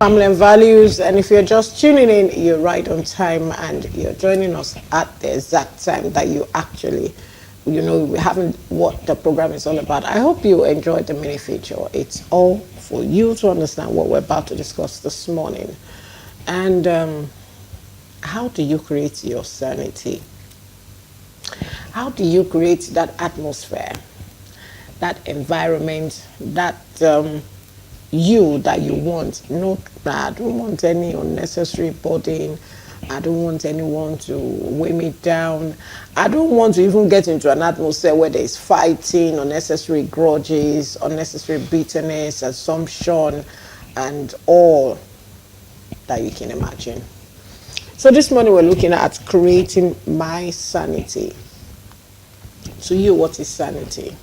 Family and values. And if you're just tuning in, you're right on time, and you're joining us at the exact time that you actually, we haven't what the program is all about. I hope you enjoyed the mini feature. It's all for you to understand what we're about to discuss this morning. And how do you create your sanity? How do you create that atmosphere, that environment, that you that you want? No, I don't want any unnecessary burden. I don't want anyone to weigh me down. I don't want to even get into an atmosphere where there's fighting, unnecessary grudges, unnecessary bitterness, assumption, and all that you can imagine. So this morning we're looking at creating my sanity. To you, what is sanity?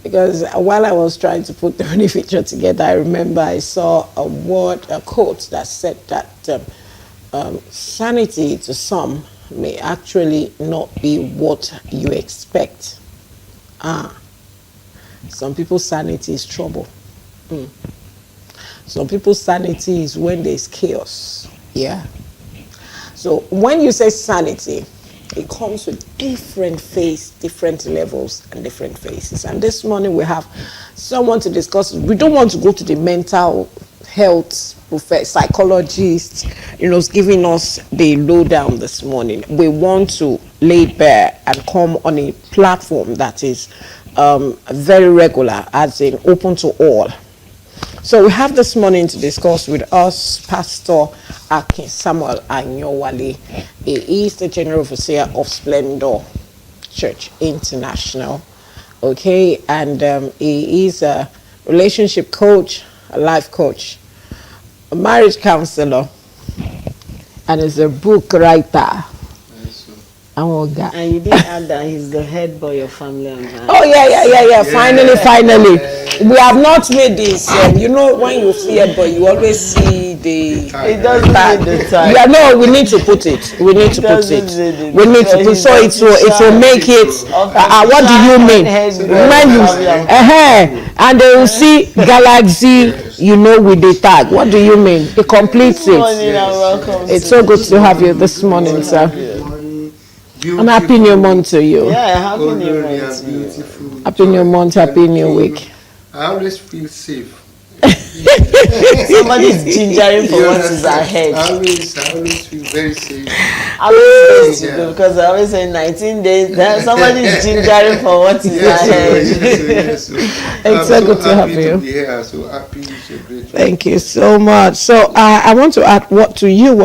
Because while I was trying to put the mini feature together, I remember I saw a quote that said that sanity to some may actually not be what you expect. Some people's sanity is trouble. Some people's sanity is when there's chaos. Yeah. So when you say sanity, it comes with different levels and different phases. And this morning we have someone to discuss. We don't want to go to the mental health psychologist, giving us the lowdown this morning. We want to lay bare and come on a platform that is very regular, as in open to all. So we have this morning to discuss with us Pastor Akin Samuel Anyowale. He is the General Overseer of Splendor Church International. Okay, and he is a relationship coach, a life coach, a marriage counselor, and is a book writer. And you didn't add that he's the head boy of family and marriage. Oh yeah. Finally. We have not made this. When you see a boy, you always see the. It doesn't need the tag. Yeah, no, we need to put it. So it will make it. What do you mean? And they will see Galaxy, with the tag. What do you mean? It completes it. It's so good to have you this morning, sir. And happy new month to you. Yeah, happy new month to you. Happy new month, happy new week. I always feel safe. Somebody's gingering for what is ahead. I always feel very safe. Because I always say 19 days, somebody's gingering for what is ahead. It's so good to have you. To be here. So happy, so grateful. Thank you so much. So I want to add what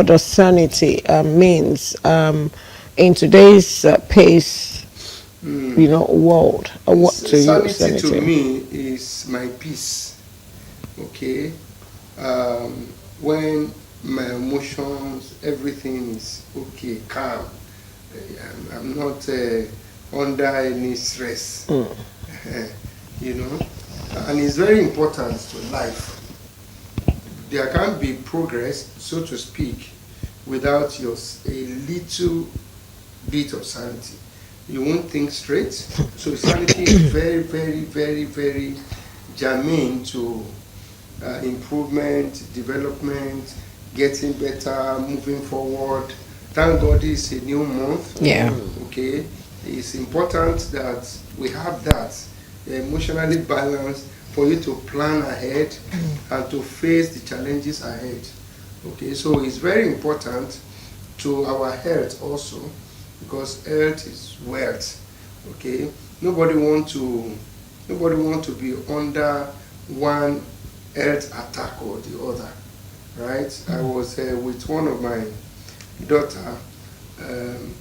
does sanity means in today's pace, world. What to you, sanity to me is my peace. Okay, when my emotions, everything is okay, calm. I'm not under any stress. And it's very important to life. There can't be progress, so to speak, without a little bit of sanity. You won't think straight. So sanity is very, very, very, very germane to improvement, development, getting better, moving forward. Thank God it's a new month. Yeah. Okay. It's important that we have that emotionally balanced for you to plan ahead and to face the challenges ahead. Okay. So it's very important to our health also, because health is wealth. Okay, nobody want to be under one health attack or the other, right? I was with one of my daughter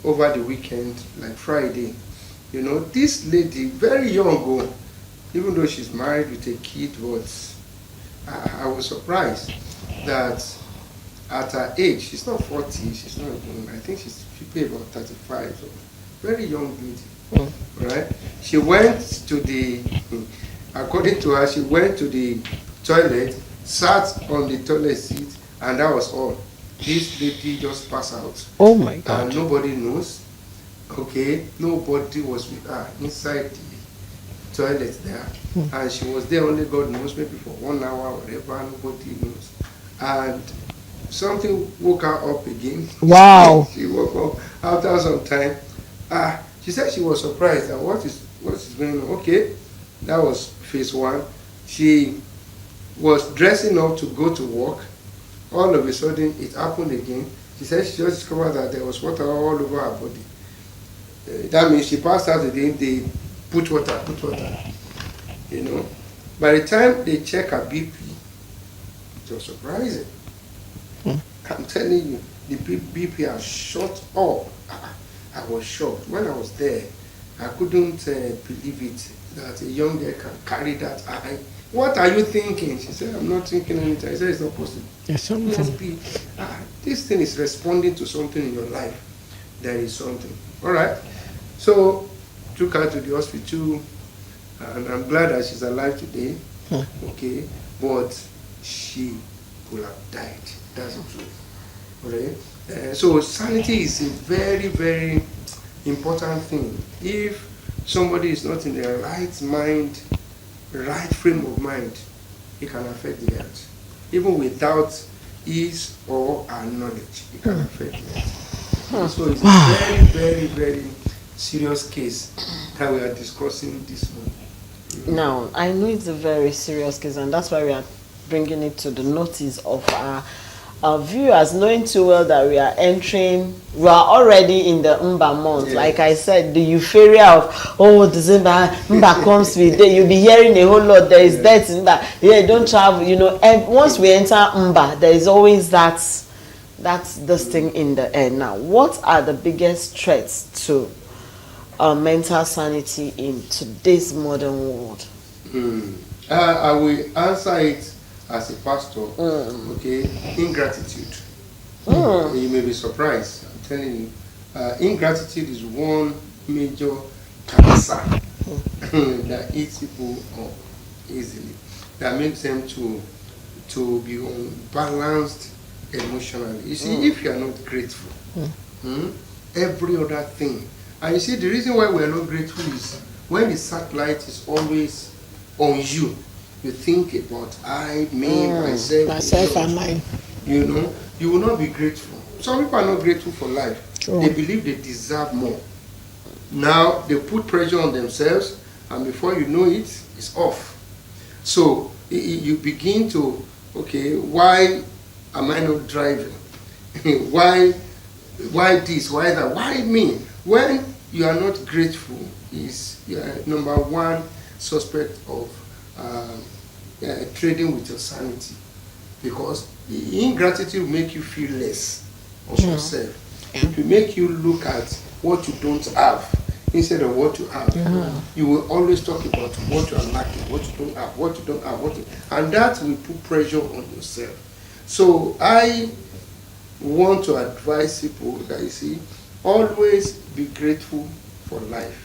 over the weekend, like Friday. This lady, very young, even though she's married with a kid, but I was surprised that at her age, she's not 40, she's not even, I think she's about 35, so very young lady, right? She went to according to her, she went to the toilet, sat on the toilet seat, and that was all. This lady just passed out. Oh my God. And nobody knows. Okay, nobody was with her inside the toilet there. And she was there, only God knows, maybe for 1 hour, whatever, nobody knows. and something woke her up again. Wow. She woke up after some time. She said she was surprised that what is going on. Okay, that was phase one. She was dressing up to go to work. All of a sudden, it happened again. She said she just discovered that there was water all over her body. That means she passed out again. They put water. You know, by the time they check her BP, it was surprising. I'm telling you, the BP has shot up. I was shocked. When I was there, I couldn't believe it that a young girl can carry that. What are you thinking? She said, I'm not thinking anything. I said, it's not possible. There's something. It must be, this thing is responding to something in your life. There is something. All right. So, took her to the hospital, and I'm glad that she's alive today. Okay. But she could have died. That's the truth. Okay. So sanity is a very, very important thing. If somebody is not in the right mind, right frame of mind, it can affect the health. Even without his or her knowledge, it can affect the health. So it's a very, very, very serious case that we are discussing this morning. Now, I know it's a very serious case, and that's why we are bringing it to the notice of our viewers, knowing too well that we are already in the Mba month. Yes. Like I said, the euphoria of, December, Mba comes with it. You'll be hearing a whole lot. There is death in Mba. Yeah, don't travel, and once we enter Mba, there is always this thing in the air. Now, what are the biggest threats to mental sanity in today's modern world? I will answer it as a pastor. Okay, ingratitude. You may be surprised. I'm telling you, ingratitude is one major cancer that eats people up easily. That makes them to be unbalanced emotionally. You see, if you are not grateful, every other thing. And you see, the reason why we are not grateful is when the satellite is always on you. You think about I, me, myself and mine. You will not be grateful. Some people are not grateful for life. True. They believe they deserve more. Now they put pressure on themselves, and before you know it, it's off. So you begin to, okay, why am I not driving? why this? Why that? Why me? When you are not grateful, you are number one suspect of trading with your sanity, because the ingratitude will make you feel less of yourself. It will make you look at what you don't have instead of what you have. You will always talk about what you are lacking, what you don't have, and that will put pressure on yourself. So I want to advise people that, you see, always be grateful for life.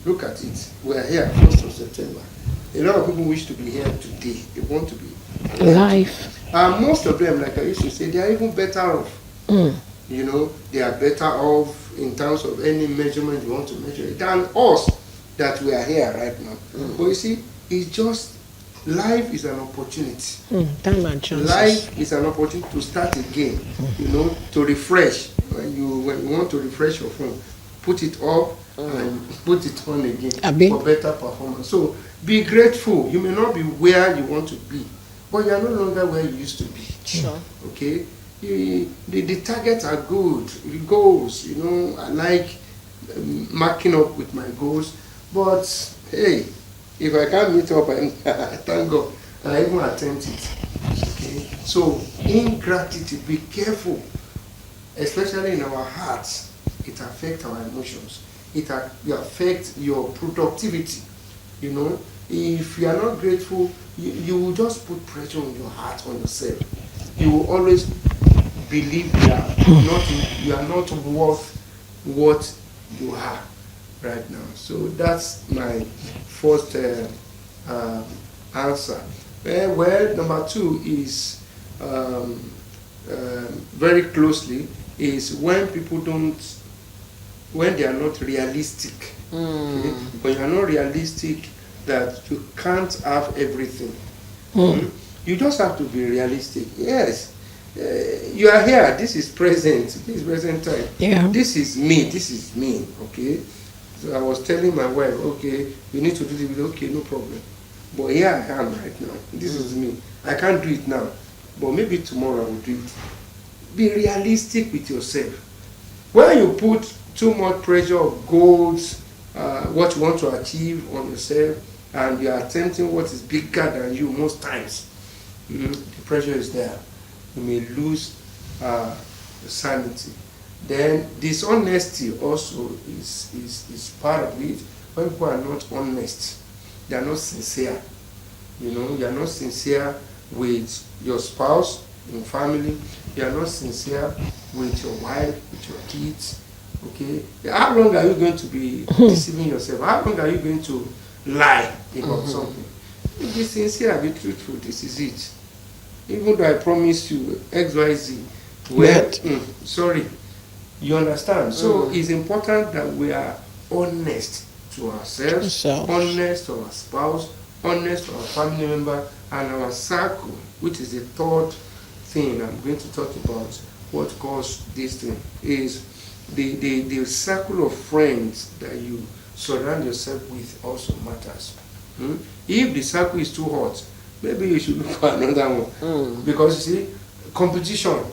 Look at it. We are here 1st of September. A lot of people wish to be here today. They want to be life. And most of them, like I used to say, they are even better off. They are better off in terms of any measurement you want to measure it than us that we are here right now. But you see, it's just, life is an opportunity. Time and chances. Life is an opportunity to start again, to refresh. When you want to refresh your phone, put it up and put it on again for better performance. So be grateful. You may not be where you want to be, but you are no longer where you used to be. Sure. Okay? The targets are good. The goals, I like marking up with my goals. But hey, if I can't meet up, thank God, I even attempt it. Okay? So ingratitude, be careful. Especially in our hearts, it affects our emotions. It affects your productivity. If you are not grateful, you will just put pressure on your heart, on yourself. You will always believe you are not worth what you are right now. So that's my first answer. Well, number two is very closely is when they are not realistic. Okay? When you are not realistic, that you can't have everything. You just have to be realistic. Yes, you are here. This is present. This is present time. Yeah. This is me. This is me. Okay. So I was telling my wife, okay, you need to do this. Okay, no problem. But here I am right now. This is me. I can't do it now, but maybe tomorrow I will do it. Be realistic with yourself. When you put too much pressure of goals, what you want to achieve on yourself, and you are attempting what is bigger than you most times, the pressure is there. You may lose sanity. Then dishonesty also is part of it. When people are not honest, they are not sincere. You know, you are not sincere with your spouse, your family. You are not sincere with your wife, with your kids. Okay, how long are you going to be deceiving yourself? How long are you going to lie about something? Be sincere, be truthful. This is it. Even though I promise you X, Y, Z, well, sorry, you understand. So it's important that we are honest to ourselves, honest to our spouse, honest to our family member, and our circle, which is the third thing I'm going to talk about. What caused this thing is the circle of friends that you surround yourself with also matters. If the circle is too hot, maybe you should look for another one. Because you see, competition,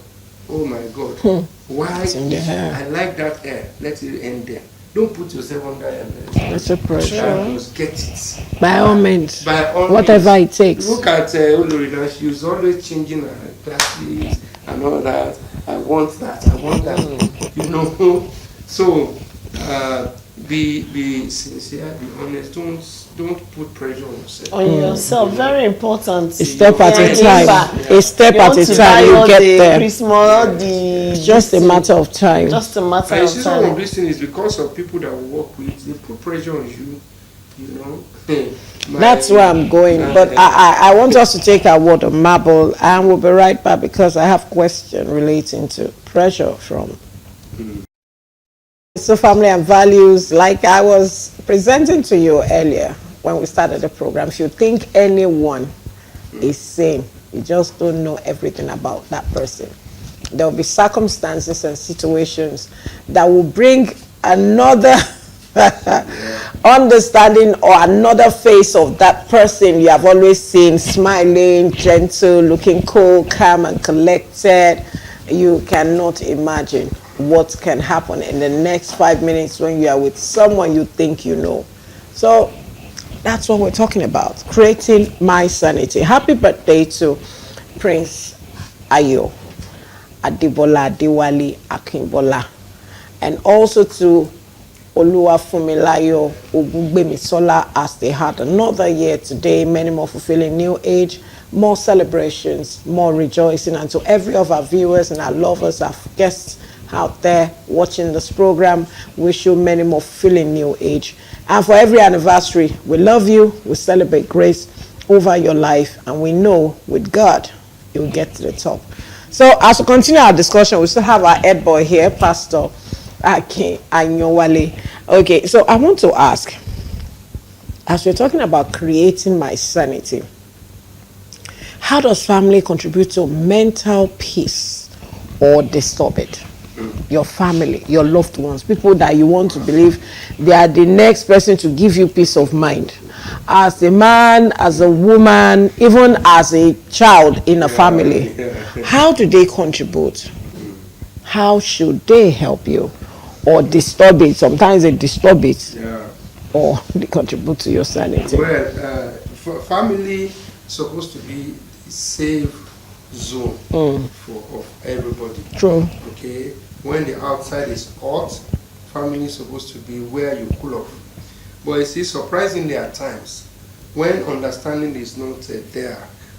oh my God, why? I like that air, let it end there. Don't put yourself under That's a pressure. Just get it. By all means. By all whatever means. it takes. Look at Olorina, she's always changing her classes and all that. I want that, I want that. You know, so be sincere, be honest. Don't put pressure on yourself. On yourself, very important. A step at a time. A step at a time, you get there. It's just a matter of time. Just a matter And of some of time. these things is because of people that we work with. They put pressure on you. You know. That's where I'm going. But I want us to take our word of marble, and we'll be right back because I have question relating to pressure from. So family and values, like I was presenting to you earlier when we started the program, if you think anyone is sane, you just don't know everything about that person. There will be circumstances and situations that will bring another understanding or another face of that person you have always seen, smiling, gentle, looking cool, calm and collected. You cannot imagine what can happen in the next 5 minutes when you are with someone you think you know. So that's what we're talking about, creating my sanity. Happy birthday to Prince Ayo Adibola Diwali Akinbola, and also to Oluwafunmilayo Ogungbemisola, as they had another year today. Many more fulfilling new age, more celebrations, more rejoicing, and to every of our viewers and our lovers, our guests out there watching this program, wish you many more fulfilling new age. And for every anniversary, we love you, we celebrate grace over your life, and we know with God you'll get to the top. So as we continue our discussion, we still have our head boy here, Pastor Akin Anyowale. Okay, so I want to ask, as we're talking about creating my sanity, how does family contribute to mental peace or disturb it? Your family, your loved ones, people that you want to believe they are the next person to give you peace of mind. As a man, as a woman, even as a child in a family, how do they contribute? How should they help you or disturb it? Sometimes they disturb it, or they contribute to your sanity. Well, family is supposed to be a safe zone for everybody. True. Okay, when the outside is hot, family is supposed to be where you cool off. But you see, surprisingly at times, when understanding is not there,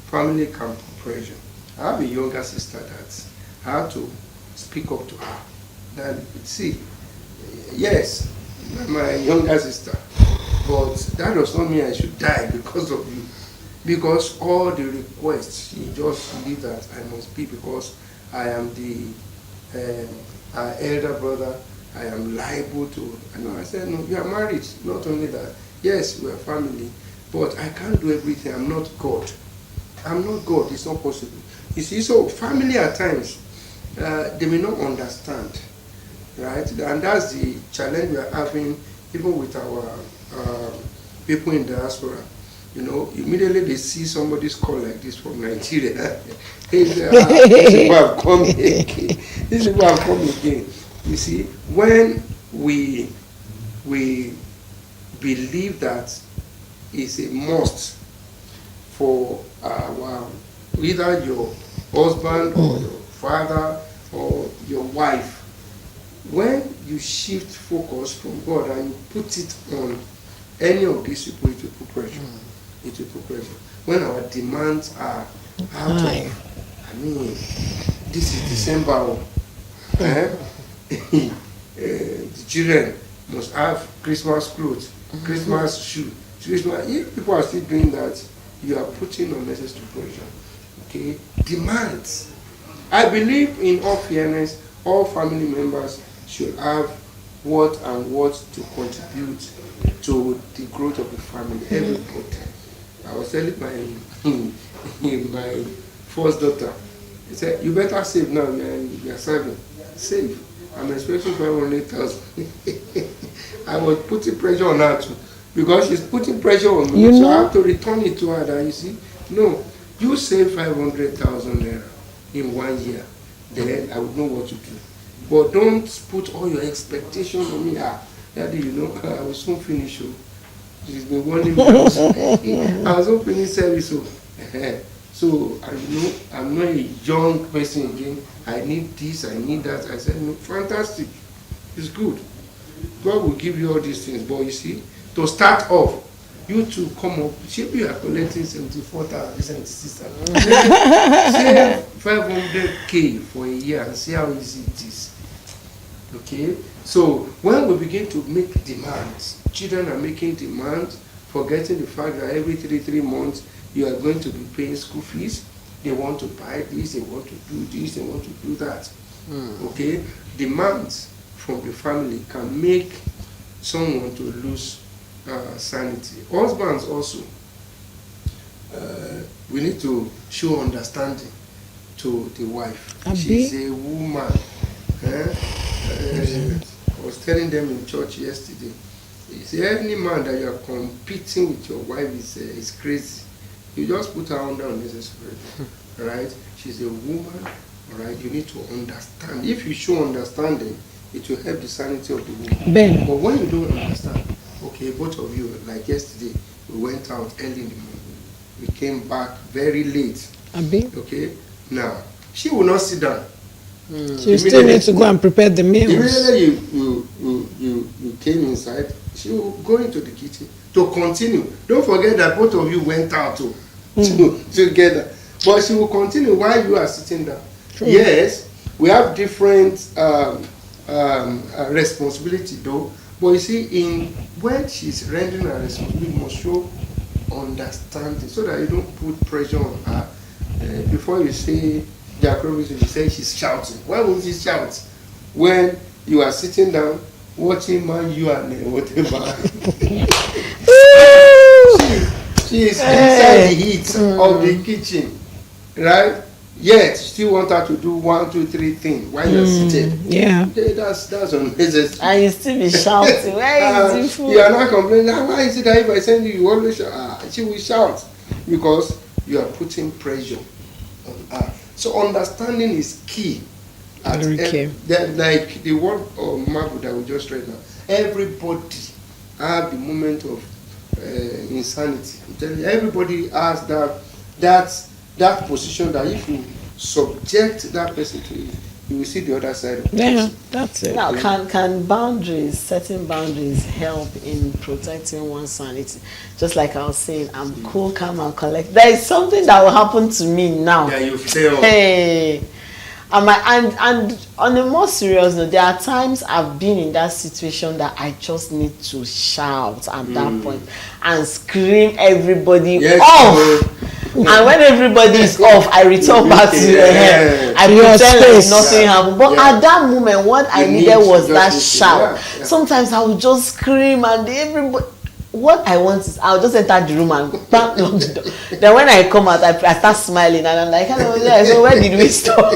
family can put pressure. I have a younger sister that I had to speak up to her. That, see, yes, my younger sister, but that does not mean I should die because of you. Because all the requests, she just believed that I must be, because I am the elder brother, I am liable to. And I said, no, you are married. Not only that, yes, we are family, but I can't do everything. I'm not God. I'm not God. It's not possible. You see, so family at times, they may not understand, right? And that's the challenge we are having even with our people in diaspora. You know, immediately they see somebody's call like this from Nigeria. These people have come again. These people have come again. You see, when we believe that it's a must for either your husband or your father or your wife, when you shift focus from God and you put it on any of these people, it will put pressure. It will put pressure. When our demands are out of, I mean, this is December. The children must have Christmas clothes, Christmas shoe, Christmas. If people are still doing that, you are putting unnecessary pressure. Okay, demands. I believe, in all fairness, all family members should have what to contribute to the growth of the family. Everybody. I was telling my first daughter, he said, "You better save now. You are saving. Save. I'm expecting 500,000." I was putting pressure on her too, because she's putting pressure on me. So I have to return it to her. That you see, no, you save 500,000 naira in 1 year, then I would know what to do. But don't put all your expectations on me. Daddy, you know, I will soon finish. She's been warning me. I was soon finish service. So I know I'm not a young person again. I need this, I need that. I said, no, fantastic. It's good. God will give you all these things. But you see, to start off, you to come up, maybe you are collecting 74,000, 76,000. Save 500K for a year and see how easy it is. Okay? So when we begin to make demands, children are making demands, forgetting the fact that every 3 months you are going to be paying school fees. They want to buy this, they want to do this, they want to do that. Okay? Demands from the family can make someone to lose sanity. Husbands also, we need to show understanding to the wife. She's a woman. I was telling them in church yesterday, any man that you are competing with your wife is crazy. You just put her under unnecessary pressure, right? She's a woman, all right? You need to understand. If you show understanding, it will help the sanity of the woman. Ben. But when you don't understand, okay, both of you, like yesterday, we went out early in the morning. We came back very late. Okay? Now, she will not sit down. She still needs to go and prepare the meals. Immediately you came inside, she will go into the kitchen to continue. Don't forget that both of you went out together. But she will continue while you are sitting down. True. Yes, we have different responsibility though. But you see, when she's rendering her responsibility, you must show understanding so that you don't put pressure on her. Before you say, you say she's shouting. Why would she shout when you are sitting down watching Man U and whatever? she is inside the heat of the kitchen, right? Yet still want her to do 1, 2, 3 things while you're sitting. Yeah. Okay, that's unnecessary. And you still be shouting. Where is the food? You are not complaining. Why is it that if I send you, you always shout? She will shout because you are putting pressure on her. So understanding is key. Very key. Like the word of Marvel that we just read now. Everybody have the moment of insanity. I'm telling you, everybody has that position that if you subject that person to it, you will see the other side of it. Yeah, that's it. Now, can setting boundaries help in protecting one's sanity? Just like I was saying, I'm cool, calm, and collect. There is something that will happen to me now. Yeah, you fail. Hey, and on a more serious note, there are times I've been in that situation that I just need to shout at that point and scream everybody off. And when everybody is off, I return back to I pretend like nothing happened. But at that moment, what I needed was that shout. Sometimes I would just scream and everybody. what I want is I'll just enter the room and bang on the door. Then when I come out, I start smiling and I'm like, hello, yeah, so where did we stop?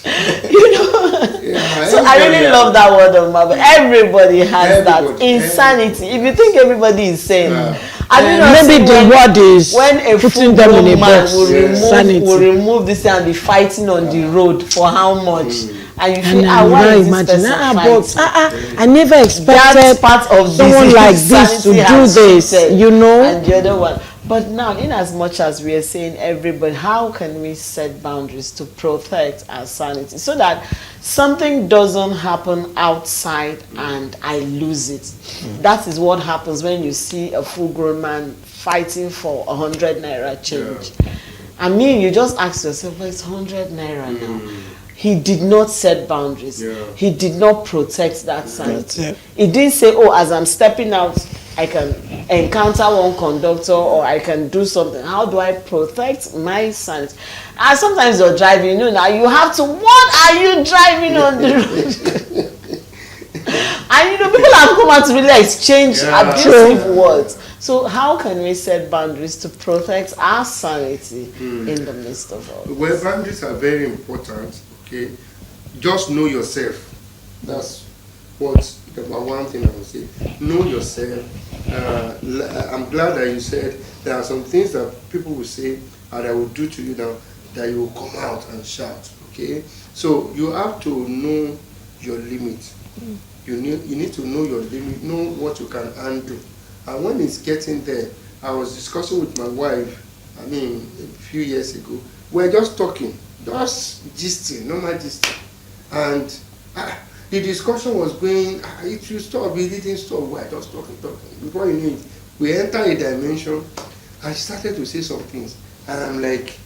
Yeah, So I really love that word of mouth. Everybody has that Everybody. insanity. If you think everybody is sane, maybe the word is when a putting them in a man box. will remove this and be fighting on the road for how much? And you feel, why is this person fighting? I never expected part of someone this like this to do this, you know. And the other one. But now, in as much as we are saying everybody, how can we set boundaries to protect our sanity so that something doesn't happen outside and I lose it? That is what happens when you see a full-grown man fighting for 100 naira change. I mean, you just ask yourself, well, it's 100 naira now. He did not set boundaries. He did not protect that sanity. He didn't say, oh, as I'm stepping out, I can encounter one conductor or I can do something. How do I protect my sanity? And sometimes you're driving, you know, now you have to, what are you driving on the road? And you know, people have come out to really exchange abusive words. So how can we set boundaries to protect our sanity in the midst of all this? Well, boundaries are very important, okay? Just know yourself. That's what the one thing I would say. Know yourself. I'm glad that you said there are some things that people will say and I will do to you now that you will come out and shout, okay? So you have to know your limit. You need to know your limit, know what you can handle. And when it's getting there, I was discussing with my wife, a few years ago. We were just talking, just gisting, normal gisting. And the discussion was going, it should stop, it didn't stop. We were just talking. Before you knew it, we entered a dimension, and she started to say some things. And I'm like,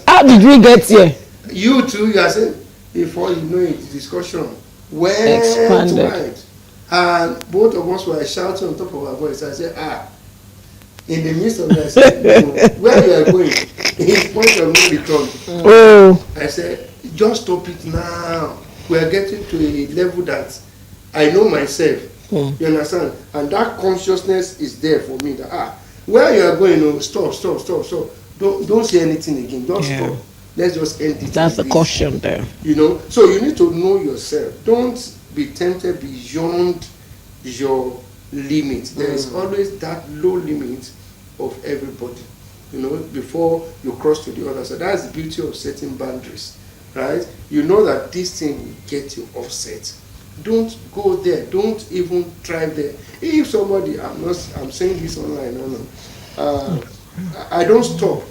how did we get here? You too, you are saying, before you know it, the discussion went expanded. wide. And both of us were shouting on top of our voice. I said, in the midst of that, I said, no, where you are going, it's point of no return. I said, just stop it now. We are getting to a level that I know myself. You understand? And that consciousness is there for me. That where you are going, stop. Don't say anything again. Just stop. Let's just end it. That's the caution there. You know, so you need to know yourself. Don't be tempted beyond your limit. There is always that low limit of everybody, you know, before you cross to the other side. That's the beauty of setting boundaries, right? You know that this thing will get you offset. Don't go there. Don't even try there. If somebody, I'm saying this online, I don't stop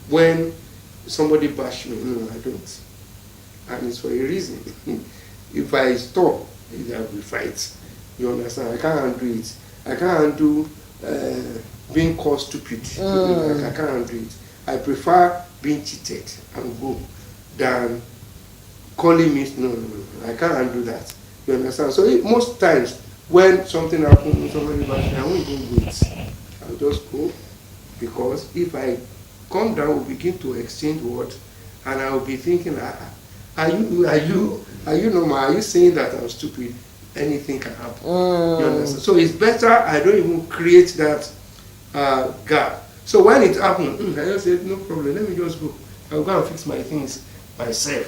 when somebody bash me. No, I don't. And it's for a reason. If I stop, there will be fights. You understand? I can't handle it. I can't handle being called stupid. I can't handle it. I prefer being cheated and go than calling me. No. I can't handle that. You understand? So most times when something happens, somebody bash me, I won't even wait. I'll just go, because if I come down, we'll begin to exchange words, and I will be thinking, are you normal? Are you saying that I'm stupid? Anything can happen. You understand? So it's better I don't even create that gap. So when it happened, I just said, no problem, let me just go. I'll go and fix my things myself.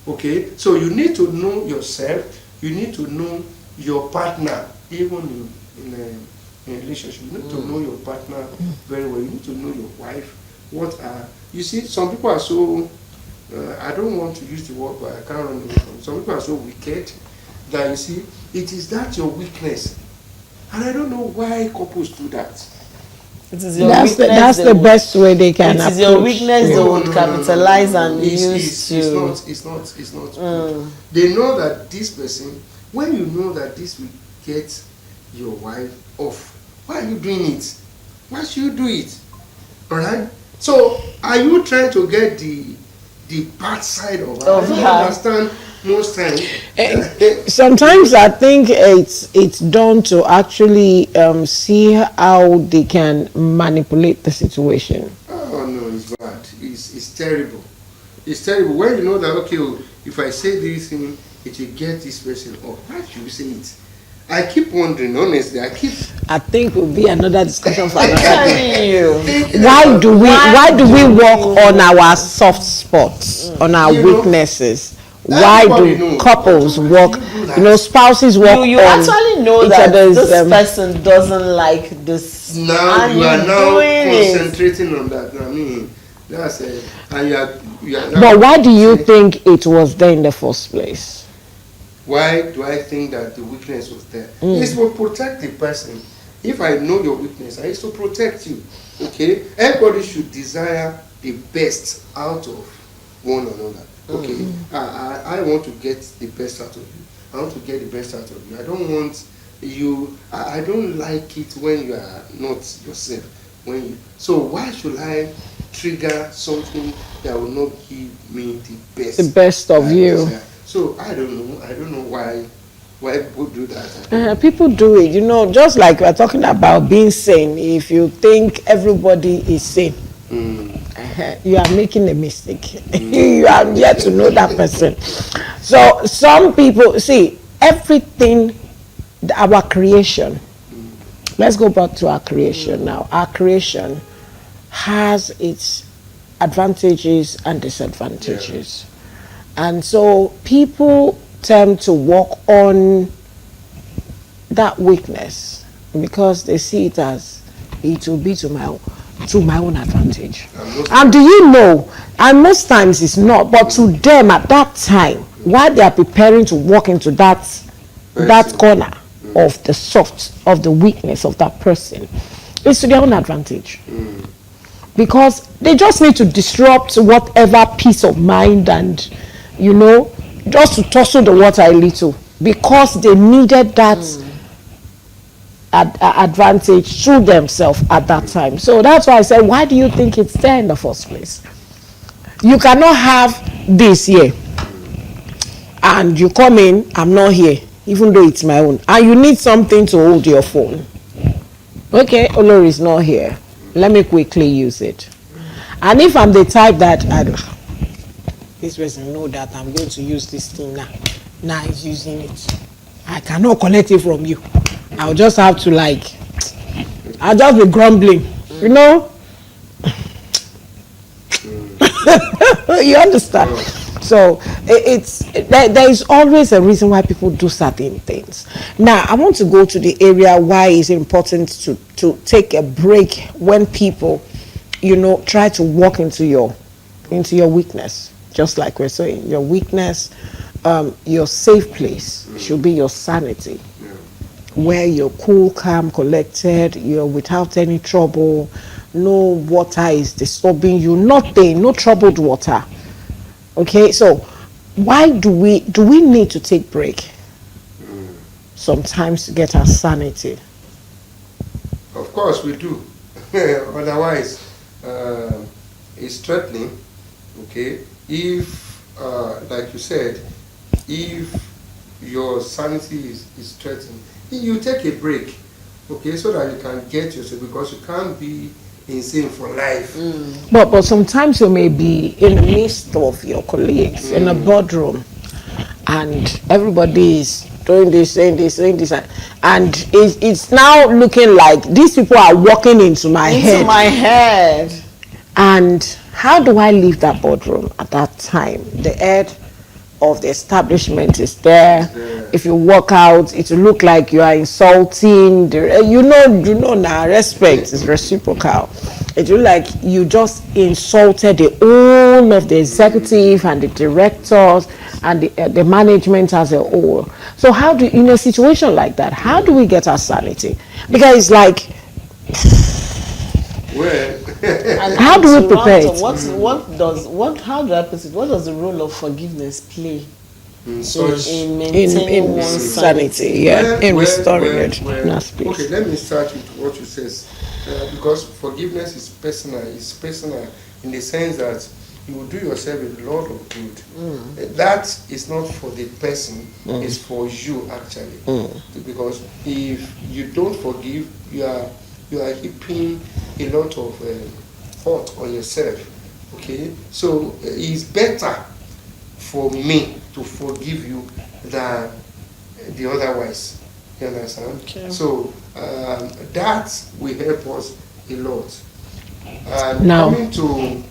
Okay? So you need to know yourself. You need to know your partner, even in a relationship. You need to know your partner very well. You need to know your wife. You see, some people are so, I don't want to use the word, but I can't run away from it. Some people are so wicked that, you see, it is that your weakness. And I don't know why couples do that. It is your that's the best way they can approach. It is your weakness they would capitalize and use to. It's not good. They know that this person, when you know that this will get your wife off, why are you doing it? Why should you do it? Alright? So, are you trying to get the bad side of her? I don't understand most times. Sometimes I think it's done to actually see how they can manipulate the situation. Oh no, it's bad. It's terrible. It's terrible. When you know that, okay, if I say this thing, it will get this person off. Why should you say it? I keep wondering, honestly, I think will be another discussion for another day. Telling you. thinking Why about do we work on our soft spots, on our You know, weaknesses? Why everybody do knows. couples Why do work? you do that? You know, spouses work You on actually know each that other's, this person doesn't like this. Now and you are now doing it. concentrating on that. I mean, that's and you are now. But why do you saying, think it was there in the first place? Why do I think that the weakness was there? It's to protect the person. If I know your weakness, I used to protect you. Okay? Everybody should desire the best out of one another. Okay? I want to get the best out of you. I want to get the best out of you. I don't want you, I don't like it when you are not yourself. So why should I trigger something that will not give me the best? The best of you. So I don't know why people do that. People do it, you know, just like we're talking about being sane. If you think everybody is sane, you are making a mistake. You are yet to know that person. So some people see everything, our creation. Let's go back to our creation now. Our creation has its advantages and disadvantages. And so people tend to work on that weakness because they see it as it will be to my own advantage. And do you know, and most times it's not, but to them at that time, while they are preparing to walk into that corner of the weakness of that person, it's to their own advantage. Because they just need to disrupt whatever peace of mind and, you know, just to tussle the water a little, because they needed that advantage to themselves at that time. So that's why I said, why do you think it's there in the first place? You cannot have this here and you come in, I'm not here, even though it's my own, and you need something to hold your phone. Okay, Olori is not here, let me quickly use it. And if I'm the type that this person know that I'm going to use this thing now he's using it, I cannot collect it from you, I'll just have to I'll just be grumbling, you know. You understand? So there is always a reason why people do certain things. Now I want to go to the area why it's important to take a break when people, you know, try to walk into your weakness. Just like we're saying, your weakness, your safe place should be your sanity, where you're cool, calm, collected, you're without any trouble, no water is disturbing you, nothing, no troubled water. Okay, so why do we need to take break sometimes to get our sanity? Of course we do. Otherwise, it's threatening. Okay, if like you said, if your sanity is threatened, you take a break. Okay, so that you can get yourself, because you can't be insane for life. But sometimes you may be in the midst of your colleagues in a boardroom, and everybody is doing this, saying this, and it's now looking like these people are walking into my head. And how do I leave that boardroom at that time? The head of the establishment is there. If you walk out, it will look like you are insulting. You know now, respect is reciprocal. It will look like you just insulted the whole of the executive and the directors and the management as a whole. So how do, in a situation like that, how do we get our sanity? Because it's like, And how do we prepare it? How do I put it? What does the role of forgiveness play in in maintaining one's sanity? In restoring it. Okay, let me start with what you said, because forgiveness is personal. It's personal in the sense that you will do yourself a lot of good. That is not for the person; it's for you actually. Because if you don't forgive, you are heaping a lot of hurt on yourself. Okay, so it's better for me to forgive you than the otherwise. You understand? Okay. So that will help us a lot. And Now- coming to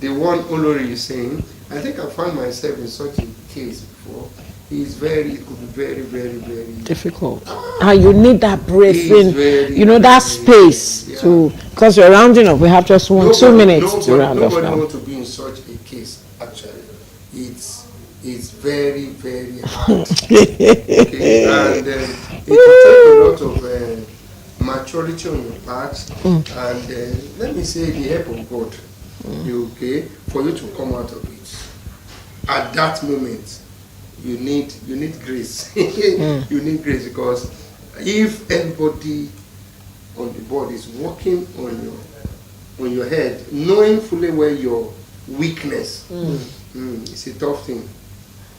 the one Olori is saying, I think I found myself in such a case before. It could be very, very, very Difficult. And you need that breathing, very, you know, that very, space yeah. to, because we're rounding up. We have just 2 minutes to round off nobody now. wants to be in such a case, actually. It's very, very hard. Okay? And it will take a lot of maturity on your part, and let me say the help of God, okay, for you to come out of it. At that moment, you need grace. You need grace, because if everybody on the board is working on your head, knowing fully where your weakness, it's a tough thing.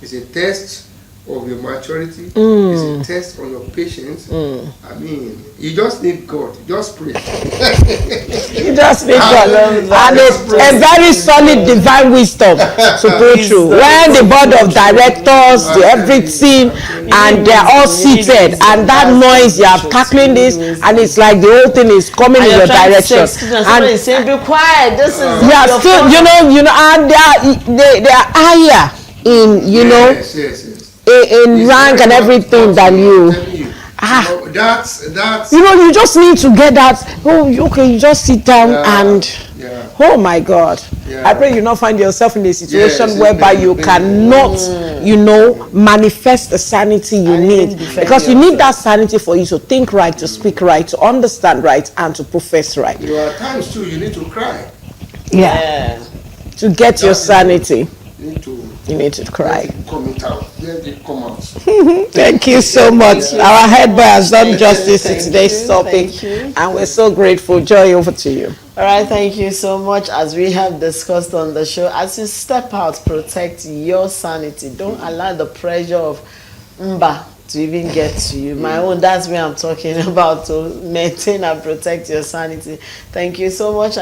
It's a test of your maturity. It's a test on your patience. I mean, you just need God. Just pray. You just need God. And a very solid divine wisdom to go through. When the board of directors, everything, and they're all seated, and that noise, you are tackling this, and it's like the whole thing is coming in your direction. And And saying, be quiet. This is yeah, your still, fault. you know, and they are higher in, you know, Yes. in rank and everything than you. You know, that's You know, you just need to get that. Oh, okay, you just sit down and. Oh my God! Yeah. I pray you not find yourself in a situation Yes, whereby amen, you amen. cannot, you know, manifest the sanity you need, because you need that sanity for you to think right, to speak right, to understand right, and to profess right. There are times too you need to cry. Yeah. To get your sanity, you need to cry. Let it come out. Let it come out. Thank you so much. Our head boy has done justice to Thank today's you, topic, thank you. and we're so grateful. Joy, over to you. All right, thank you so much. As we have discussed on the show, as you step out, protect your sanity. Don't allow the pressure of mba to even get to you. My own, that's where I'm talking about, to maintain and protect your sanity. Thank you so much.